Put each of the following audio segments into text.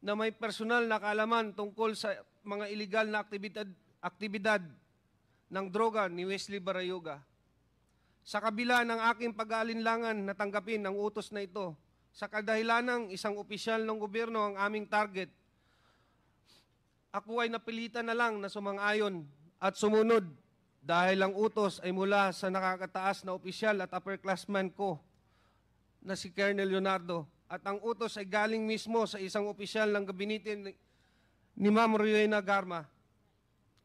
na may personal na kaalaman tungkol sa mga illegal na aktibidad ng droga ni Wesley Barayoga. Sa kabila ng aking pag-aalinlangan na tanggapin ang utos na ito, sa kadahilanang isang opisyal ng gobyerno ang aming target, ako ay napilitan na lang na sumang-ayon at sumunod dahil ang utos ay mula sa nakakataas na opisyal at upperclassman ko na si Colonel Leonardo. At ang utos ay galing mismo sa isang opisyal ng gabinete ni Ma'am Rowena Garma.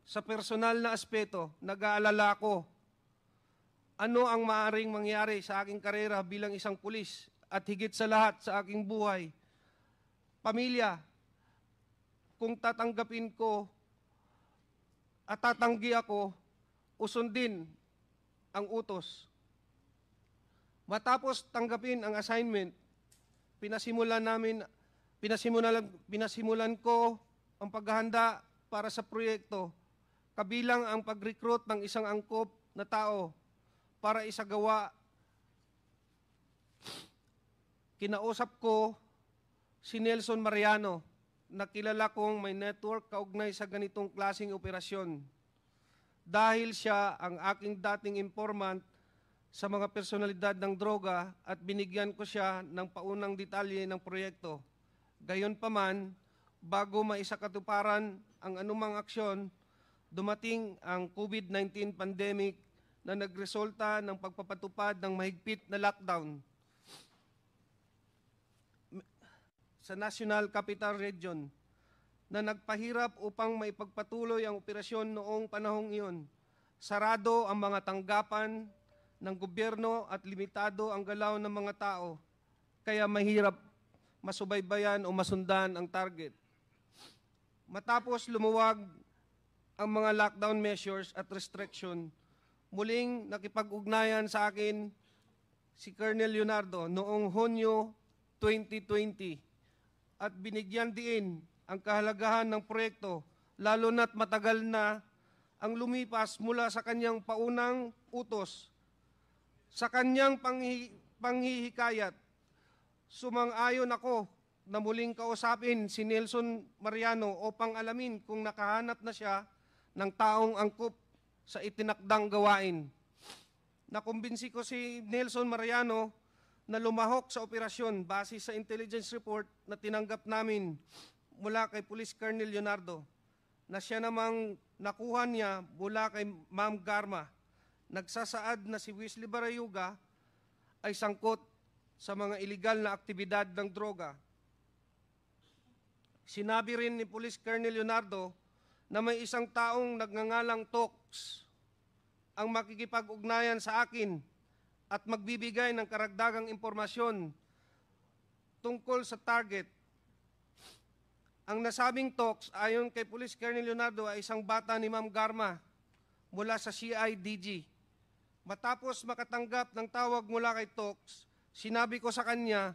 Sa personal na aspeto, nag-aalala ko ano ang maaaring mangyari sa aking karera bilang isang pulis at higit sa lahat sa aking buhay, pamilya, kung tatanggapin ko at tatanggi ako, usundin ang utos. Matapos tanggapin ang assignment, pinasimulan ko ang paghahanda para sa proyekto, kabilang ang pag-recruit ng isang angkop na tao para isagawa. Kinausap ko si Nelson Mariano, na kilala kong may network kaugnay sa ganitong klaseng operasyon. Dahil siya ang aking dating informant sa mga personalidad ng droga at binigyan ko siya ng paunang detalye ng proyekto. Gayunpaman, bago maisakatuparan ang anumang aksyon, dumating ang COVID-19 pandemic na nagresulta ng pagpapatupad ng mahigpit na lockdown sa National Capital Region na nagpahirap upang maipagpatuloy ang operasyon noong panahong iyon. Sarado ang mga tanggapan ng gobyerno at limitado ang galaw ng mga tao, kaya mahirap masubaybayan o masundan ang target. Matapos lumuwag ang mga lockdown measures at restriction, muling nakipag-ugnayan sa akin si Colonel Leonardo noong Hunyo 2020 at binigyan diin ang kahalagahan ng proyekto, lalo na't matagal na ang lumipas mula sa kanyang paunang utos. Sa kanyang panghihikayat, sumang-ayon ako na muling kausapin si Nelson Mariano upang alamin kung nakahanap na siya ng taong angkop sa itinakdang gawain. Nakumbinsi ko si Nelson Mariano na lumahok sa operasyon base sa intelligence report na tinanggap namin mula kay Police Colonel Leonardo, na siya namang nakuha niya mula kay Ma'am Garma. Nagsasaad na si Wesley Barayoga ay sangkot sa mga iligal na aktibidad ng droga. Sinabi rin ni Police Colonel Leonardo na may isang taong nagngangalang Tox ang makikipag-ugnayan sa akin at magbibigay ng karagdagang impormasyon tungkol sa target. Ang nasabing Tox, ayon kay Police Colonel Leonardo, ay isang bata ni Ma'am Garma mula sa CIDG. Matapos makatanggap ng tawag mula kay Tox, sinabi ko sa kanya,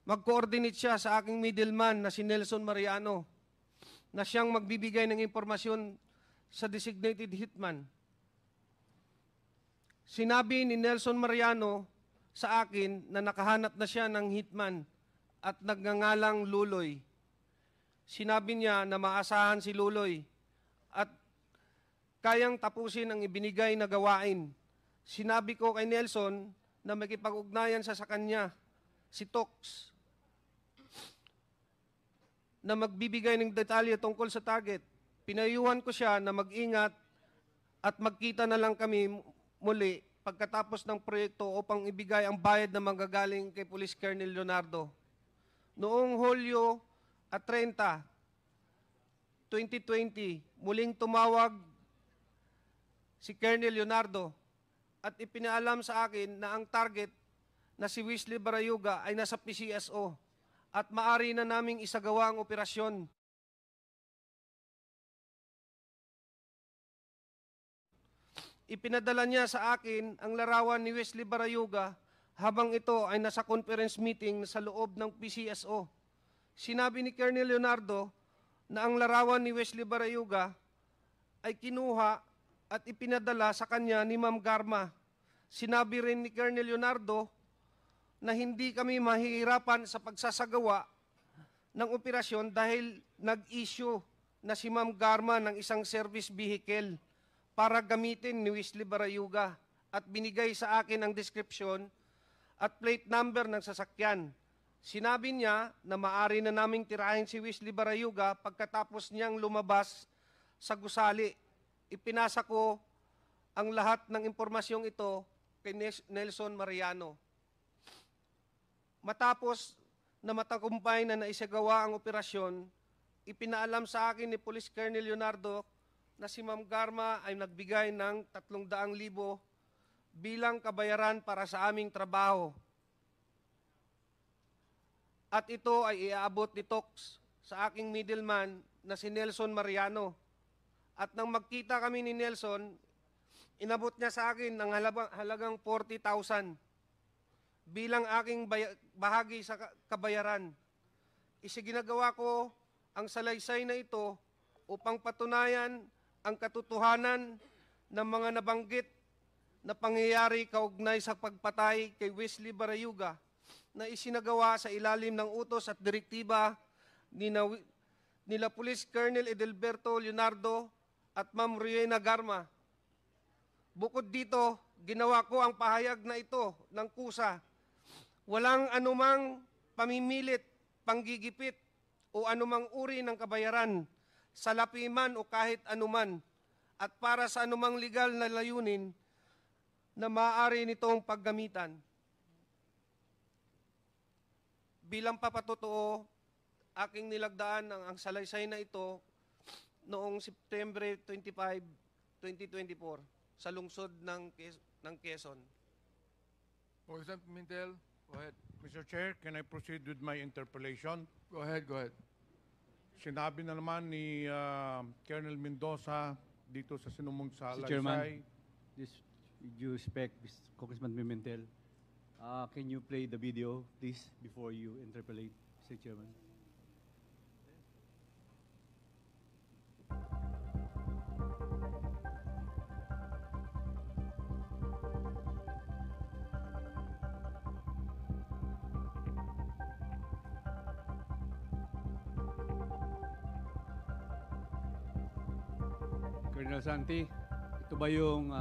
mag-coordinate siya sa aking middleman na si Nelson Mariano, na siyang magbibigay ng impormasyon sa designated hitman. Sinabi ni Nelson Mariano sa akin na nakahanap na siya ng hitman at nagngangalang Luloy. Sinabi niya na maasahan si Luloy at kayang tapusin ang ibinigay na gawain. Sinabi ko kay Nelson na makipag-ugnayan sa kanya, si Tox, na magbibigay ng detalye tungkol sa target. Pinayuhan ko siya na mag-ingat at magkita na lang kami muli pagkatapos ng proyekto upang ibigay ang bayad na manggagaling kay Police Colonel Leonardo. Noong Hulyo 30, 2020, muling tumawag si Colonel Leonardo at ipinaalam sa akin na ang target na si Wesley Barayoga ay nasa PCSO at maari na naming isagawa ang operasyon. Ipinadala niya sa akin ang larawan ni Wesley Barayoga habang ito ay nasa conference meeting sa loob ng PCSO. Sinabi ni Colonel Leonardo na ang larawan ni Wesley Barayoga ay kinuha at ipinadala sa kanya ni Ma'am Garma. Sinabi rin ni Colonel Leonardo na hindi kami mahihirapan sa pagsasagawa ng operasyon dahil nag-issue na si Ma'am Garma ng isang service vehicle para gamitin ni Wesley Barayuga at binigay sa akin ang description at plate number ng sasakyan. Sinabi niya na maaari na naming tirahin si Wesley Barayuga pagkatapos niyang lumabas sa gusali. Ipinasa ko ang lahat ng impormasyong ito kay Nelson Mariano. Matapos na matagumpay na naisagawa ang operasyon, ipinaalam sa akin ni Police Colonel Leonardo na si Ma'am Garma ay nagbigay ng 300,000 bilang kabayaran para sa aming trabaho. At ito ay iaabot ni Tox sa aking middleman na si Nelson Mariano. At nang magkita kami ni Nelson, inabot niya sa akin ng halagang 40,000 bilang aking bahagi sa kabayaran. Isiginagawa ko ang salaysay na ito upang patunayan ang katotohanan ng mga nabanggit na pangyayari kaugnay sa pagpatay kay Wesley Barayuga na isinagawa sa ilalim ng utos at direktiba nila Police Colonel Edelberto Leonardo at Ma'am Rowena Garma. Bukod dito, ginawa ko ang pahayag na ito ng kusa. Walang anumang pamimilit, panggigipit o anumang uri ng kabayaran, salapi man o kahit anuman, at para sa anumang legal na layunin na maaari nitong paggamitan. Bilang papatotoo, aking nilagdaan ang salaysay na ito noong September 25, 2024 sa lungsod ng Quezon. Congressman Pimentel, go ahead. Mr. Chair, can I proceed with my interpellation? Go ahead, go ahead. Sinabi na naman ni Colonel Mendoza dito sa sinumong sa Mr. Chairman, Alaysay. this, with due respect, Congressman Pimentel, can you play the video, please, before you interpolate, Mr. Chairman? Colonel Santi, ito ba yung